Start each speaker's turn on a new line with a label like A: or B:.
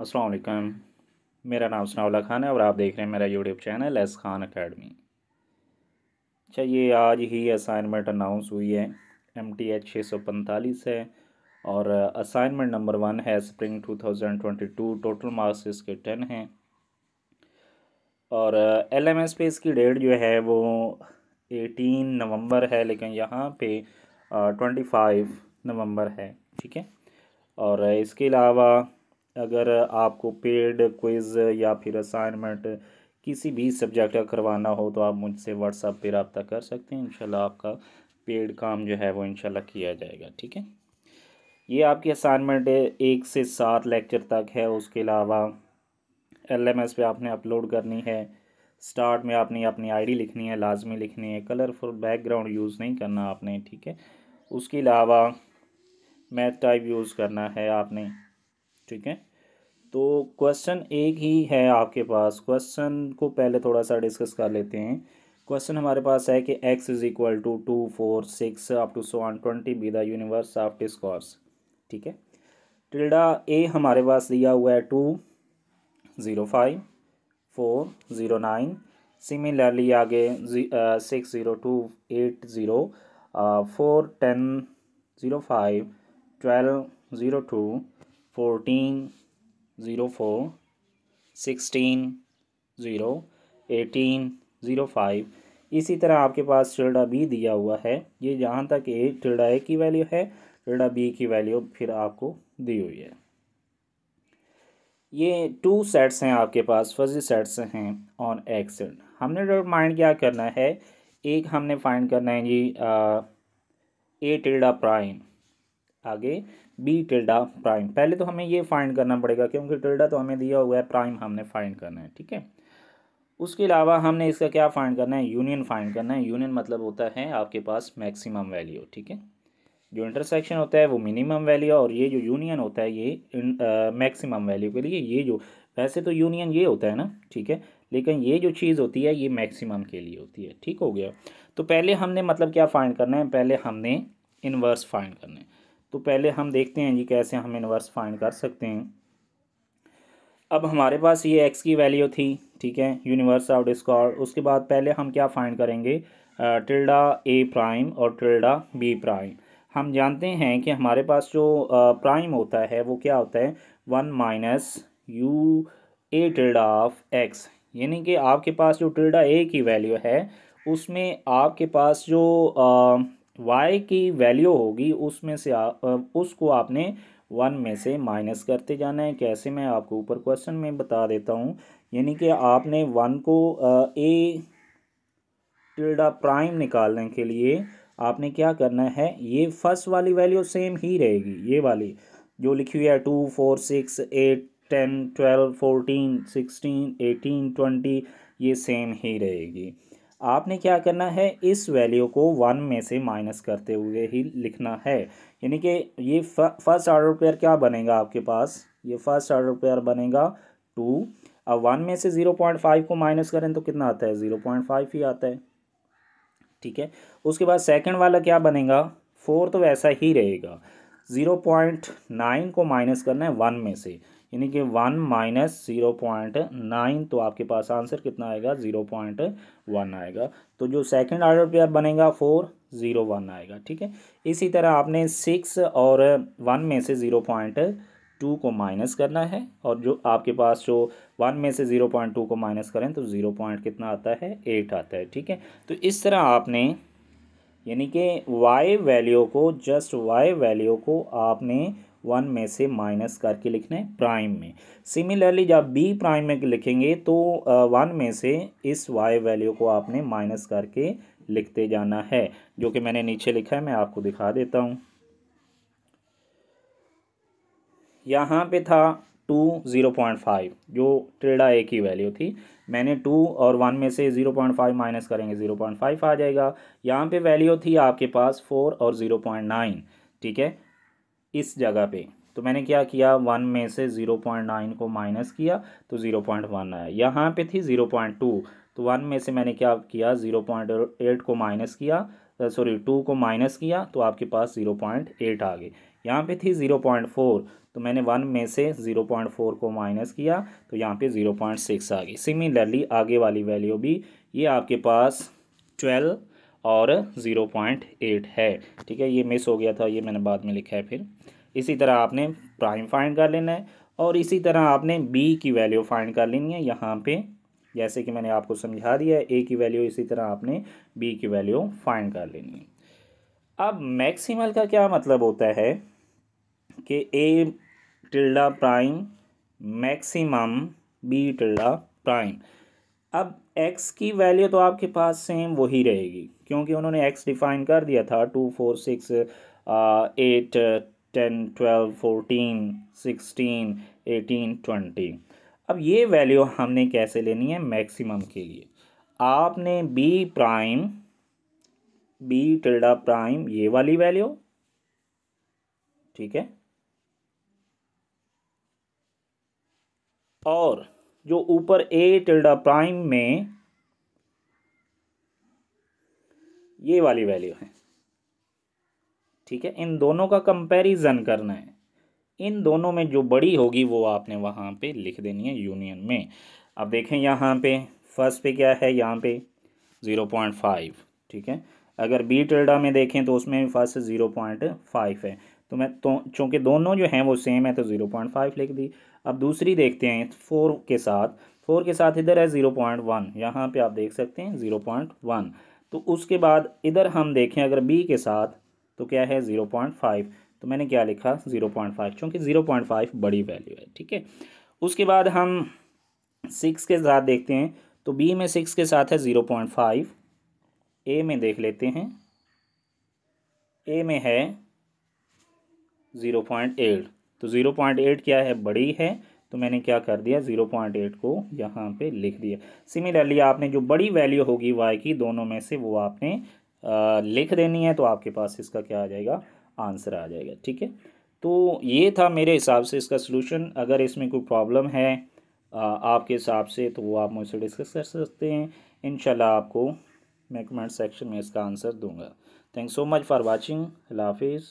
A: अस्सलाम वालेकुम। मेरा नाम सनाउल्लाह खान है और आप देख रहे हैं मेरा YouTube channel S Khan academy. अच्छा, ये आज ही असाइनमेंट अनाउंस हुई है। MTH 645 है और असाइनमेंट नंबर 1 है स्प्रिंग 2022। टोटल मार्क्स इसके 10 हैं और LMS पे इसकी डेट जो है वो 18 नवंबर है, लेकिन यहाँ पे 25 नवंबर है। ठीक है। और इसके अलावा अगर आपको पेड क्विज़ या फिर असाइनमेंट किसी भी सब्जेक्ट का करवाना हो तो आप मुझसे व्हाट्सएप पे रब्ता कर सकते हैं। इंशाल्लाह आपका पेड काम जो है वो इंशाल्लाह किया जाएगा। ठीक है। ये आपकी असाइनमेंट 1 से 7 लेक्चर तक है। उसके अलावा LMS पे आपने अपलोड करनी है। स्टार्ट में आपने अपनी आईडी लिखनी है, लाजमी लिखनी है। कलरफुल बैकग्राउंड यूज़ नहीं करना आपने। ठीक है। उसके अलावा मैथ टाइप यूज़ करना है आपने। ठीक है। तो क्वेश्चन एक ही है आपके पास। क्वेश्चन को पहले थोड़ा सा डिस्कस कर लेते हैं। क्वेश्चन हमारे पास है कि x is equal to 2 4 6 up to 20 be the universe of discourse. ठीक है। टिल्डा ए हमारे पास दिया हुआ है 2 0 5 4 0 9। सिमिलरली आगे 6 0 2 8 0 4 10 0 5 12 0 2 14 04 16 0 18 05। इसी तरह आपके पास टिल्डा बी दिया हुआ है। ये जहाँ तक टिल्डा ए की वैल्यू है, टिल्डा बी की वैल्यू फिर आपको दी हुई है। ये 2 सेट्स हैं आपके पास, फजी सेट्स हैं ऑन एक्स सेट। हमने जो माइंड क्या करना है, एक हमने फाइंड करना है जी ए टिल्डा प्राइम, आगे बी टिल्डा प्राइम। पहले तो हमें ये फाइंड करना पड़ेगा क्योंकि टिल्डा तो हमें दिया हुआ है, प्राइम हमने फाइंड करना है। ठीक है। उसके अलावा हमने इसका क्या फाइंड करना है, यूनियन फाइंड करना है। यूनियन मतलब होता है आपके पास मैक्सिमम वैल्यू। ठीक है। जो इंटरसेक्शन होता है वो मिनिमम वैल्यू, और ये जो यूनियन होता है ये मैक्सिमम वैल्यू के लिए। ये जो वैसे तो यूनियन ये होता है ना, ठीक है, लेकिन ये जो चीज़ होती है ये मैक्सिमम के लिए होती है। ठीक हो गया। तो पहले हमने मतलब क्या फाइंड करना है, पहले हमने इन्वर्स फाइंड करना है। तो पहले हम देखते हैं जी कैसे हम इन्वर्स फाइंड कर सकते हैं। अब हमारे पास ये एक्स की वैल्यू थी, ठीक है, यूनिवर्स ऑफ डिस्कॉर्ड। उसके बाद पहले हम क्या फाइंड करेंगे, टिल्डा ए प्राइम और टिल्डा बी प्राइम। हम जानते हैं कि हमारे पास जो प्राइम होता है वो क्या होता है, 1 minus U A tilde of x. यानी कि आपके पास जो टिल्डा ए की वैल्यू है उसमें आपके पास जो वाई की वैल्यू होगी उसमें से उसको आपने 1 में से माइनस करते जाना है। कैसे, मैं आपको ऊपर क्वेश्चन में बता देता हूँ। यानी कि आपने 1 को ए टिल्डा प्राइम निकालने के लिए आपने क्या करना है, ये फर्स्ट वाली वैल्यू सेम ही रहेगी, ये वाली जो लिखी हुई है 2 4 6 8 10 12 14 16 18 20, ये सेम ही रहेगी। आपने क्या करना है, इस वैल्यू को 1 में से माइनस करते हुए ही लिखना है। यानी कि ये फर्स्ट ऑर्डर पेयर क्या बनेगा आपके पास, ये फर्स्ट ऑर्डर पेयर बनेगा 2। अब 1 में से 0.5 को माइनस करें तो कितना आता है, 0.5 ही आता है। ठीक है। उसके बाद सेकंड वाला क्या बनेगा, 4 तो वैसा ही रहेगा। 0.9 को माइनस करना है 1 में से, यानी कि 1 माइनस 0.9, तो आपके पास आंसर कितना आएगा, 0.1 आएगा। तो जो सेकंड ऑर्डर पेयर बनेगा 4 0 1 आएगा। ठीक है। इसी तरह आपने 6 और 1 में से 0.2 को माइनस करना है, और जो आपके पास जो 1 में से 0.2 को माइनस करें तो 0 पॉइंट कितना आता है, 8 आता है। ठीक है। तो इस तरह आपने, यानी कि y वैल्यू को, जस्ट y वैल्यू को आपने 1 में से माइनस करके लिखना है प्राइम में। सिमिलरली जब b प्राइम में लिखेंगे तो 1 में से इस y वैल्यू को आपने माइनस करके लिखते जाना है, जो कि मैंने नीचे लिखा है, मैं आपको दिखा देता हूँ। यहाँ पे था 2 0.5 जो टिल्डा ए की वैल्यू थी। मैंने 2 और 1 में से 0.5 माइनस करेंगे 0.5 आ जाएगा। यहाँ पे वैल्यू थी आपके पास 4 और 0.9, ठीक है, इस जगह पे। तो मैंने क्या किया, 1 में से 0.9 को माइनस किया तो 0.1 आया। यहाँ पे थी 0.2, तो 1 में से मैंने क्या किया, 0.8 को माइनस किया, सॉरी 2 को माइनस किया तो आपके पास 0.8 आ गए। यहाँ पे थी 0.4, तो मैंने 1 में से 0.4 को माइनस किया तो यहाँ पे 0.6 आ गई। सिमिलरली आगे वाली वैल्यू भी ये आपके पास 12 और 0.8 है। ठीक है, ये मिस हो गया था, ये मैंने बाद में लिखा है। फिर इसी तरह आपने प्राइम फाइंड कर लेना है और इसी तरह आपने बी की वैल्यू फाइंड कर लेनी है। यहाँ पे जैसे कि मैंने आपको समझा दिया है, ए की वैल्यू, इसी तरह आपने बी की वैल्यू फाइंड कर लेनी है। अब मैक्सिमल का क्या मतलब होता है कि A tilde prime maximum B tilde prime. अब x की वैल्यू तो आपके पास सेम वही रहेगी क्योंकि उन्होंने x डिफाइन कर दिया था 2 4 6 8 10 12 14 16 18 20। अब ये वैल्यू हमने कैसे लेनी है मैक्सिमम के लिए? आपने B prime B tilde prime ये वाली वैल्यू, ठीक है, और जो ऊपर ए टिल्डा प्राइम में ये वाली वैल्यू है, ठीक है, इन दोनों का कंपैरिजन करना है। इन दोनों में जो बड़ी होगी वो आपने वहाँ पे लिख देनी है यूनियन में। अब देखें यहाँ पे फर्स्ट पे क्या है, यहाँ पे 0.5, ठीक है। अगर बी टिल्डा में देखें तो उसमें फर्स्ट 0.5 है, तो मैं तो चूँकि दोनों जो हैं वो सेम है तो 0.5 लिख दी। अब दूसरी देखते हैं 4 के साथ। 4 के साथ इधर है 0.1, यहाँ पे आप देख सकते हैं 0.1। तो उसके बाद इधर हम देखें अगर बी के साथ तो क्या है 0.5, तो मैंने क्या लिखा 0.5 क्योंकि 0.5 बड़ी वैल्यू है, ठीक है। उसके बाद हम 6 के साथ देखते हैं तो बी में 6 के साथ है 0.5। ए में देख लेते हैं, ए में है 0.8, तो 0.8 क्या है, बड़ी है, तो मैंने क्या कर दिया 0.8 को यहाँ पे लिख दिया। सिमिलरली आपने जो बड़ी वैल्यू होगी वाई की दोनों में से वो आपने लिख देनी है, तो आपके पास इसका क्या आ जाएगा, आंसर आ जाएगा, ठीक है। तो ये था मेरे हिसाब से इसका सलूशन। अगर इसमें कोई प्रॉब्लम है आपके हिसाब से तो वो आप मुझसे डिस्कस कर सकते हैं। इंशाल्लाह आपको मैं कमेंट सेक्शन में इसका आंसर दूंगा। Thanks so much for watching. अल्लाह हाफिज़।